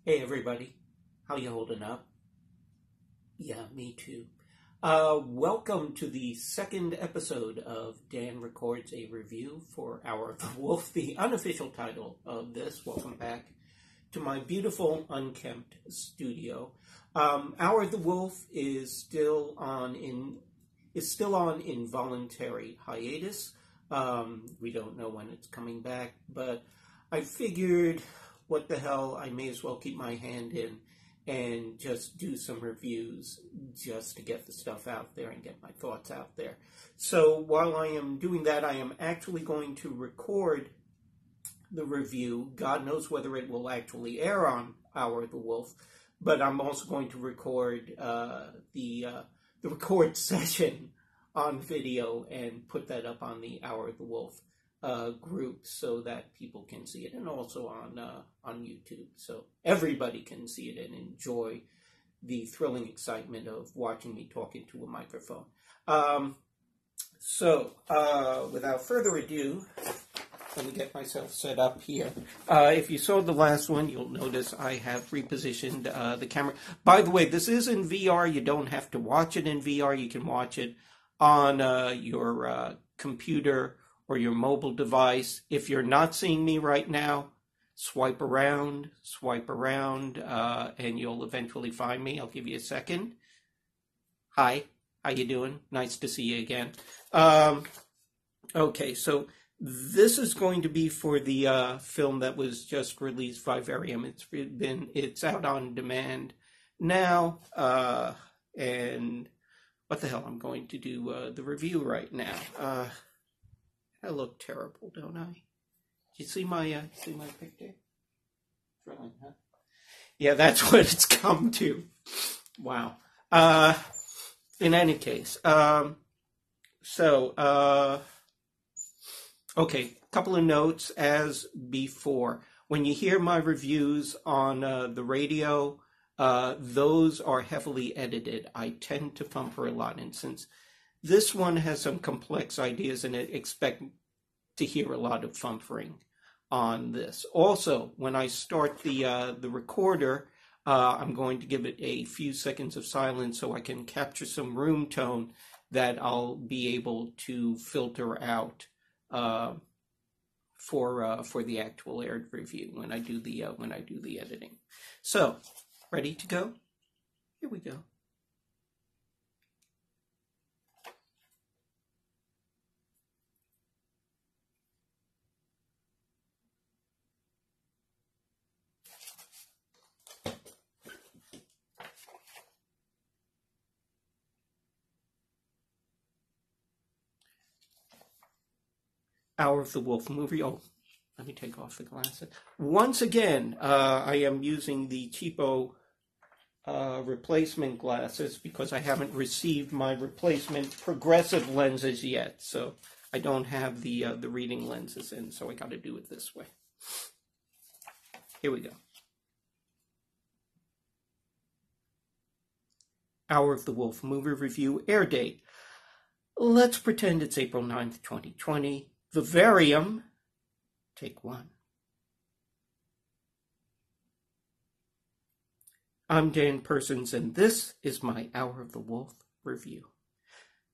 Hey everybody, how you holding up? Yeah, me too. Welcome to the second episode of Dan Records a Review for Hour of the Wolf, the unofficial title of this. Welcome back to my beautiful unkempt studio. Hour of the Wolf is still on involuntary hiatus. We don't know when it's coming back, but I figured, what the hell, I may as well keep my hand in and just do some reviews just to get the stuff out there and get my thoughts out there. So while I am doing that, I am actually going to record the review. God knows whether it will actually air on Hour of the Wolf, but I'm also going to record the record session on video and put that up on the Hour of the Wolf group so that people can see it, and also on YouTube, so everybody can see it and enjoy the thrilling excitement of watching me talk into a microphone. Without further ado, let me get myself set up here. If you saw the last one, you'll notice I have repositioned the camera. By the way, this is in VR. You don't have to watch it in VR. You can watch it on your computer or your mobile device. If you're not seeing me right now, swipe around, and you'll eventually find me. I'll give you a second. Hi, how you doing? Nice to see you again. Okay, so this is going to be for the film that was just released, VIVARIUM. It's out on demand now, and what the hell? I'm going to do the review right now. I look terrible, don't I? You see my picture? Thrilling, huh? Yeah, that's what it's come to. Wow. In any case, okay, couple of notes as before. When you hear my reviews on the radio, those are heavily edited. I tend to thumper a lot, and since this one has some complex ideas in it, expect to hear a lot of thumpering on this. Also, when I start the recorder, I'm going to give it a few seconds of silence so I can capture some room tone that I'll be able to filter out for the actual aired review when I do the editing. So, ready to go? Here we go. Hour of the Wolf movie. Oh, let me take off the glasses. Once again, I am using the cheapo replacement glasses because I haven't received my replacement progressive lenses yet. So I don't have the reading lenses in, so I got to do it this way. Here we go. Hour of the Wolf movie review, air date. Let's pretend it's April 9th, 2020. VIVARIUM, take one. I'm Dan Persons, and this is my Hour of the Wolf review.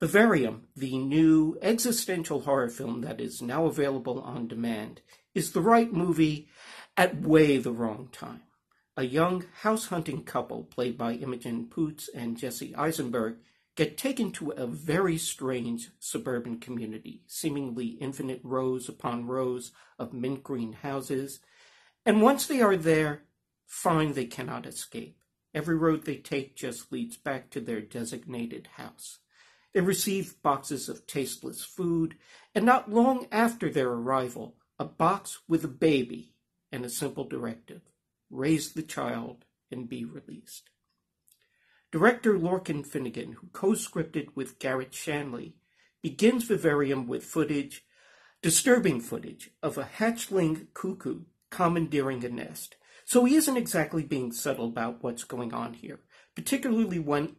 VIVARIUM, the new existential horror film that is now available on demand, is the right movie at way the wrong time. A young house-hunting couple, played by Imogen Poots and Jesse Eisenberg, get taken to a very strange suburban community, seemingly infinite rows upon rows of mint green houses, and once they are there, find they cannot escape. Every road they take just leads back to their designated house. They receive boxes of tasteless food, and not long after their arrival, a box with a baby and a simple directive: raise the child and be released. Director Lorcan Finnegan, who co-scripted with Garrett Shanley, begins VIVARIUM with disturbing footage of a hatchling cuckoo commandeering a nest. So he isn't exactly being subtle about what's going on here, particularly when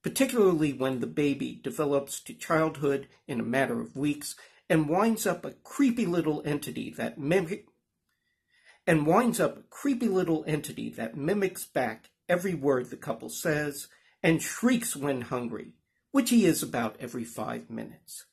the baby develops to childhood in a matter of weeks and winds up a creepy little entity that and winds up a creepy little entity that mimics back every word the couple says and shrieks when hungry, which he is about every 5 minutes.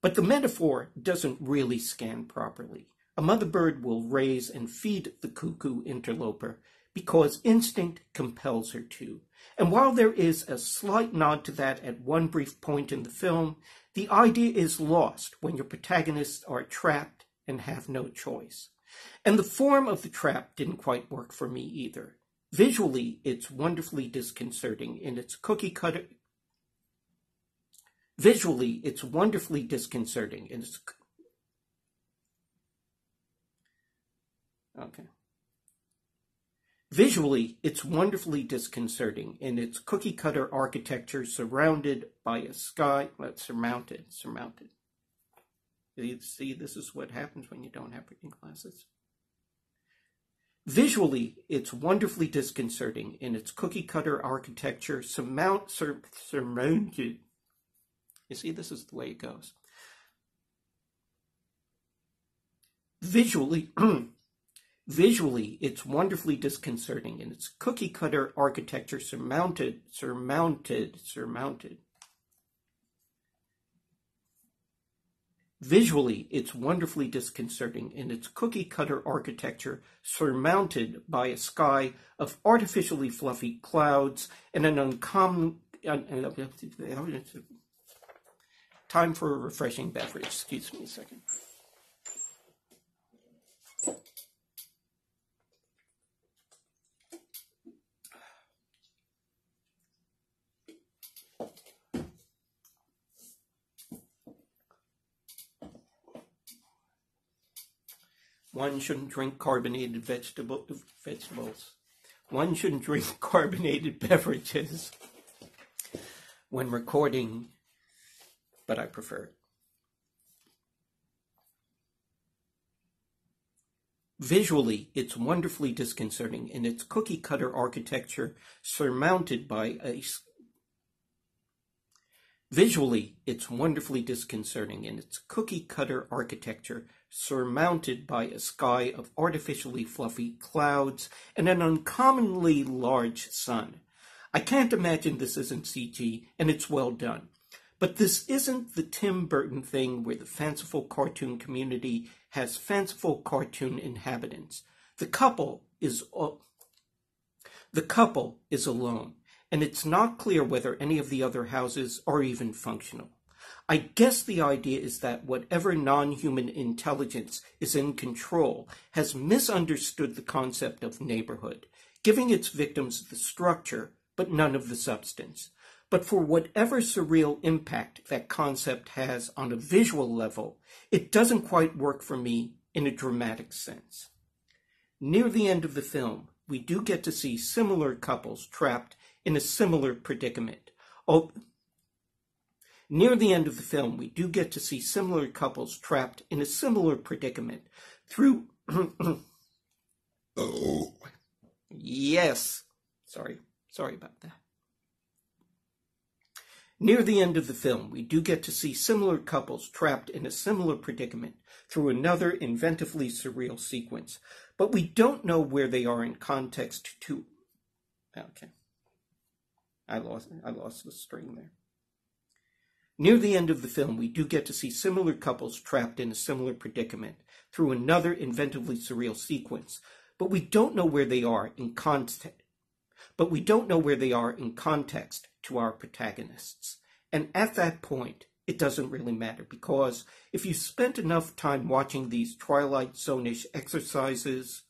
But the metaphor doesn't really scan properly. A mother bird will raise and feed the cuckoo interloper because instinct compels her to. And while there is a slight nod to that at one brief point in the film, the idea is lost when your protagonists are trapped and have no choice. And the form of the trap didn't quite work for me either. Visually, it's wonderfully disconcerting in its cookie cutter. Visually, it's wonderfully disconcerting in its cookie cutter architecture surrounded by a sky surmounted. See, this is what happens when you don't have reading glasses. Visually, it's wonderfully disconcerting in its cookie cutter architecture surmounted. You see, this is the way it goes. Visually, it's wonderfully disconcerting in its cookie cutter architecture surmounted. Visually, it's wonderfully disconcerting in its cookie cutter architecture surmounted by a sky of artificially fluffy clouds and an uncommon. Time for a refreshing beverage. Excuse me a second. One shouldn't drink carbonated vegetables. One shouldn't drink carbonated beverages when recording, but I prefer it. Visually, it's wonderfully disconcerting in its cookie cutter architecture surmounted by a Visually, it's wonderfully disconcerting in its cookie-cutter architecture, surmounted by a sky of artificially fluffy clouds and an uncommonly large sun. I can't imagine this isn't CG, and it's well done. But this isn't the Tim Burton thing where the fanciful cartoon community has fanciful cartoon inhabitants. The couple is alone, and it's not clear whether any of the other houses are even functional. I guess the idea is that whatever non-human intelligence is in control has misunderstood the concept of neighborhood, giving its victims the structure, but none of the substance. But for whatever surreal impact that concept has on a visual level, it doesn't quite work for me in a dramatic sense. Near the end of the film, we do get to see similar couples trapped in a similar predicament. Near the end of the film, we do get to see similar couples trapped in a similar predicament through... Yes. Sorry about that. Near the end of the film, we do get to see similar couples trapped in a similar predicament through another inventively surreal sequence, but we don't know where they are in context to... Okay. I lost the string there. Near the end of the film, we do get to see similar couples trapped in a similar predicament through another inventively surreal sequence, but we don't know where they are in context. To our protagonists. And at that point, it doesn't really matter, because if you spent enough time watching these Twilight Zone-ish exercises,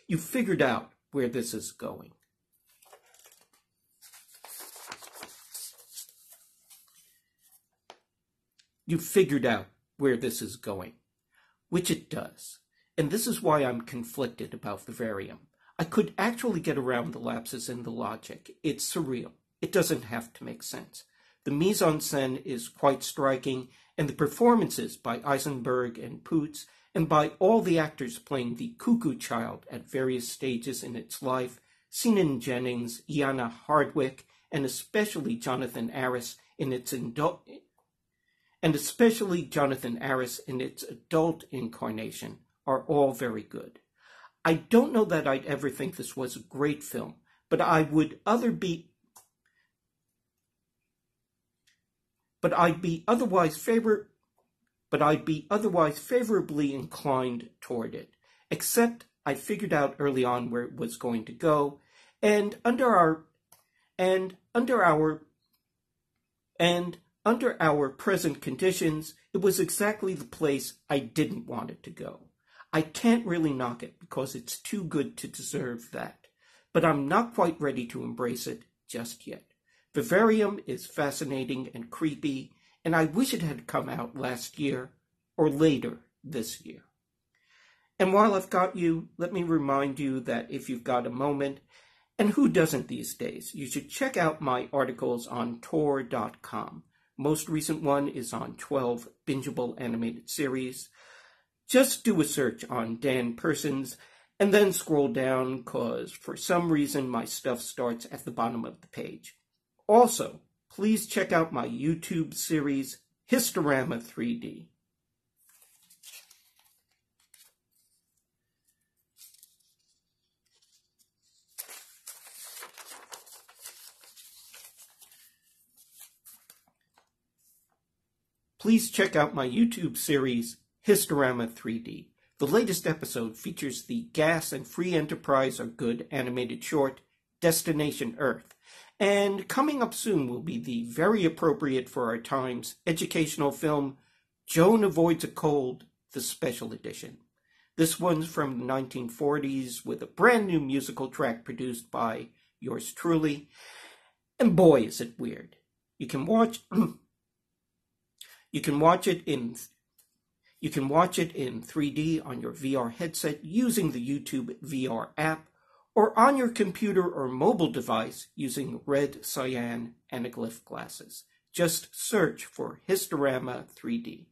you figured out where this is going. Which it does. And this is why I'm conflicted about Vivarium. I could actually get around the lapses in the logic. It's surreal. It doesn't have to make sense. The mise-en-scène is quite striking, and the performances by Eisenberg and Poots and by all the actors playing the cuckoo child at various stages in its life, Senan Jennings, Iana Hardwick, and especially Jonathan Aris in its adult incarnation are all very good. I don't know that I'd ever think this was a great film, but I'd be otherwise favorably inclined toward it, except I figured out early on where it was going to go, and under our present conditions, it was exactly the place I didn't want it to go. I can't really knock it because it's too good to deserve that, but I'm not quite ready to embrace it just yet. Vivarium is fascinating and creepy, and I wish it had come out last year or later this year. And while I've got you, let me remind you that if you've got a moment, and who doesn't these days, you should check out my articles on Tor.com. Most recent one is on 12 bingeable animated series. Just do a search on Dan Persons and then scroll down because for some reason my stuff starts at the bottom of the page. Also, please check out my YouTube series, Historama 3D. Please check out my YouTube series, Historama 3D. The latest episode features the Gas and Free Enterprise Are Good animated short, Destination Earth. And coming up soon will be the very appropriate for our times educational film, Joan Avoids a Cold, the special edition. This one's from the 1940s with a brand new musical track produced by yours truly. And boy, is it weird. You can watch it in 3D on your VR headset using the YouTube VR app, or on your computer or mobile device using red, cyan, anaglyph glasses. Just search for Historama 3D.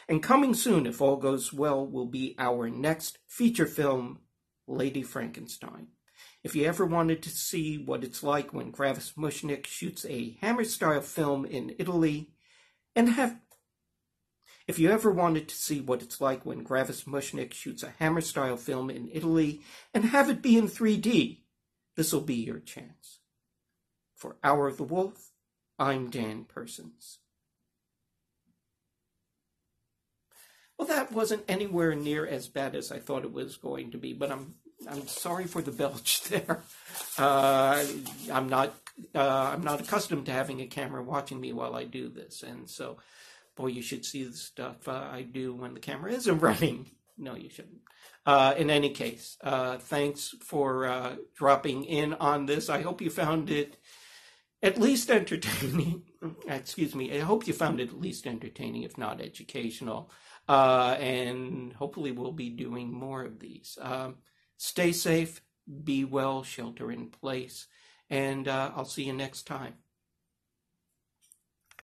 And coming soon, if all goes well, will be our next feature film, Lady Frankenstein. If you ever wanted to see what it's like when Gravis Mushnick shoots a Hammer-style film in Italy, If you ever wanted to see what it's like when Gravis Mushnick shoots a Hammer-style film in Italy and have it be in 3D, this'll be your chance. For Hour of the Wolf, I'm Dan Persons. Well, that wasn't anywhere near as bad as I thought it was going to be, but I'm sorry for the belch there. I'm not accustomed to having a camera watching me while I do this, and so. Boy, you should see the stuff I do when the camera isn't running. No, you shouldn't. In any case, thanks for dropping in on this. I hope you found it at least entertaining. Excuse me. I hope you found it at least entertaining, if not educational. And hopefully we'll be doing more of these. Stay safe, be well, shelter in place, and I'll see you next time.